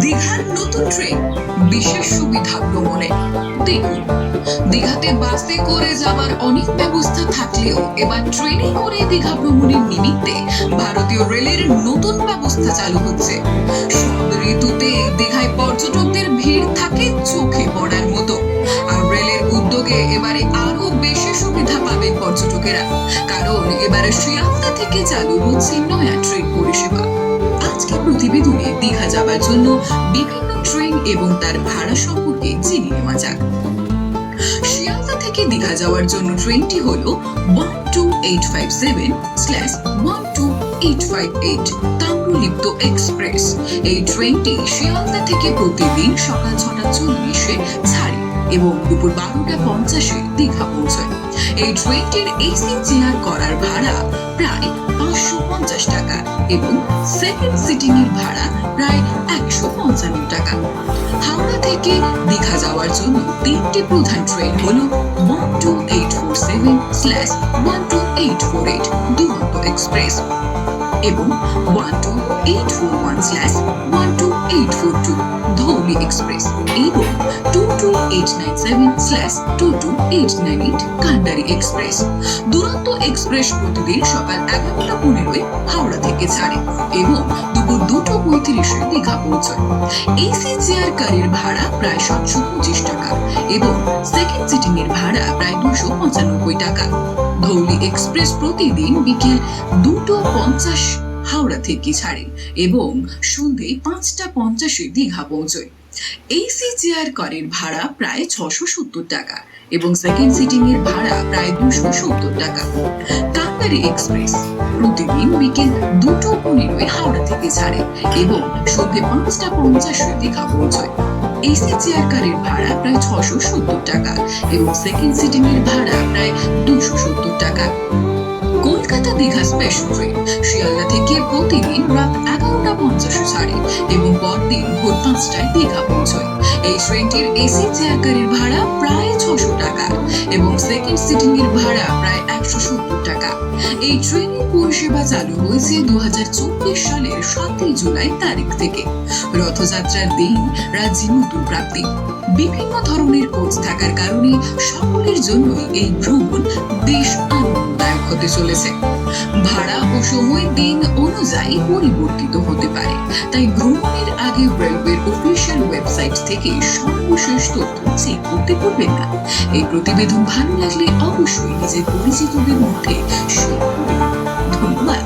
দীঘার নতুন ট্রেন, বিশেষ সুবিধা ভ্রমণে। দেখুন, দীঘাতে বাসে করে যাওয়ার অনেক ব্যবস্থা থাকলেও এবার ট্রেনে করে দীঘা ভ্রমণের নিমিত্তে ভারতীয় রেলের নতুন ব্যবস্থা চালু হচ্ছে। সব ঋতুতে দীঘায় পর্যটকদের ভিড় থাকে চোখে পড়ার মতো। আর রেলের উদ্যোগে এবারে আরো বেশি সুবিধা পাবেন পর্যটকেরা, কারণ এবারে শিয়ালদা থেকে চালু হচ্ছে নয়া ট্রেন পরিষেবা। আজকে প্রতিবেদনে দীঘা যাবার জন্য বিভিন্ন ট্রেন এবং তার ভাড়া সম্পর্কে জেনে নেওয়া যাক। শিয়ালদা থেকে দীঘা যাওয়ার জন্য ট্রেনটি হলো 12857/12858 তাম্রলিপ্ত এক্সপ্রেস। এই ট্রেনটি শিয়ালদা থেকে প্রতিদিন সকাল 6:40-এ ছাড়ে এবং দুপুর 12:50-এ দীঘা পৌঁছায়। এই ট্রেনটির এসি চেয়ার করার ভাড়া প্রায় 550 টাকা এবং সেকেন্ড সিটিং এর ভাড়া প্রায় 155 টাকা। হাওড়া থেকে দীঘা যাওয়ার জন্য তিনটি প্রধান ট্রেন হলো 12847/12848 দুরন্ত এক্সপ্রেস এবং 12841/12842 ধৌলি এক্সপ্রেস এবং 22897/22898 কান্ডারি এক্সপ্রেস। দুরন্ত এক্সপ্রেস প্রতিদিন সকাল 11:15-এ হাওড়া থেকে ছাড়ে এবং দুপুর 2:35-এ দীঘা পৌঁছায়। এসি চেয়ার কারের ভাড়া প্রায় 725 টাকা এবং সেকেন্ড সিটিং এর ভাড়া প্রায় 295 টাকা। ধৌলি এক্সপ্রেস প্রতিদিন বিকেল 2:50 হাওড়া থেকে ছাড়ে এবং সন্ধে 5:50-এ দীঘা পৌঁছয়। এসি চেয়ার কারের ভাড়া প্রায় 670 টাকা এবং সেকেন্ড সিটিং এর ভাড়া প্রায় 270 টাকা। কান্ডারি এক্সপ্রেস প্রতিদিন বিকেল 2:15-এ হাওড়া থেকে ছাড়ে এবং সন্ধে 5:50-এ দীঘা পৌঁছয়। এসি চেয়ার কারের ভাড়া প্রায় 670 টাকা এবং সেকেন্ড সিটিং এর ভাড়া প্রায় 270 টাকা। কলকাতা দীঘা স্পেশাল ট্রেন শিয়ালদা থেকে প্রতিদিন রাত 11:50-এ ছাড়ে এবং পরদিন ভোর 5টায় দীঘা পৌঁছয়। এই ট্রেনটির এসি চেয়ার কারের ভাড়া প্রায় 600 টাকা এবং সেকেন্ড সিটিং এর ভাড়া প্রায় 170 টাকা। এই ট্রেনের পরিষেবা চালু হয়েছে 2024 সালের 7 জুলাই তারিখ থেকে। রথযাত্রার দিন রাজ্যে নতুন প্রাপ্তি। বিভিন্ন ধরনের কোচ থাকার কারণে সকলের জন্যই এই ভ্রমণ বেশ আনন্দদায়ক হতে চলেছে। ভাড়া ও সময় দিন অনুযায়ী পরিবর্তিত হতে পারে, তাই ভ্রমণের আগে রেলওয়ের অফিসিয়াল ওয়েবসাইট থেকে সর্বশেষ তথ্য চেক করতে ভুলবেন না। এই প্রতিবেদন ভালো লাগলে অবশ্যই নিজের পরিচিতদের মধ্যে শেয়ার করুন। ধন্যবাদ।